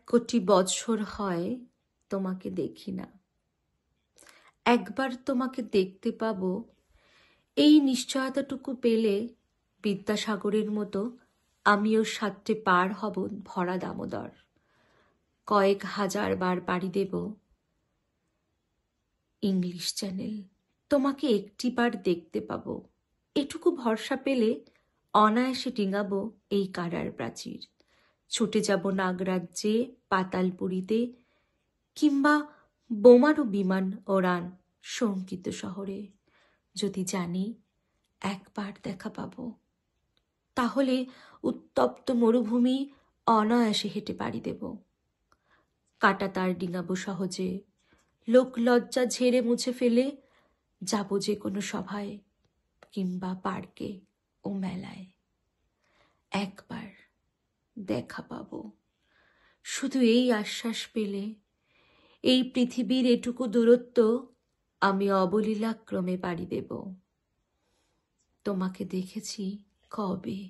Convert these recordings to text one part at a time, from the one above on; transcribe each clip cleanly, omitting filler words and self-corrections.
কোটি বছর হয় তোমাকে দেখি না। একবার তোমাকে দেখতে পাবো, এই নিশ্চয়তাটুকু পেলে বিদ্যাসাগরের মতো আমিও 7টে পার হব ভরা দামোদর। কয়েক হাজার বার পাড়ি দেব ইংলিশ চ্যানেল, তোমাকে একটিবার দেখতে পাবো। এটুকু ভরসা পেলে অনায়াসে ডিঙাবো এই কারার প্রাচীর। ছুটে যাব নাগরাজ্যে, পাতালপুরীতে, কিংবা বোমারু বিমান ওড়ান শঙ্কিত শহরে। যদি জানি একবার দেখা পাবো, তাহলে উত্তপ্ত মরুভূমি অনায়াসে হেঁটে পাড়ি দেব। কাটা তার ডিঙাবো সহজে, লোক লজ্জা ঝেড়ে মুছে ফেলে যাব যে কোনো সভায় কিংবা পার্কে ও মেলায়। একবার দেখা পাবো, শুধু এই আশ্বাস পেলে এই পৃথিবীর এটুকু দূরত্ব আমি অবলীলাক্রমে পাড়ি দেব। তোমাকে দেখেছি কবে,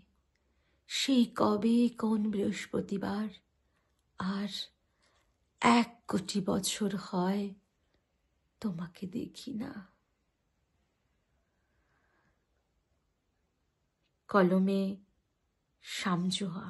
সেই কবে কোন বৃহস্পতিবার, আর 1 কোটি বছর হয় তোমাকে দেখি না। কলমে শামজুহা।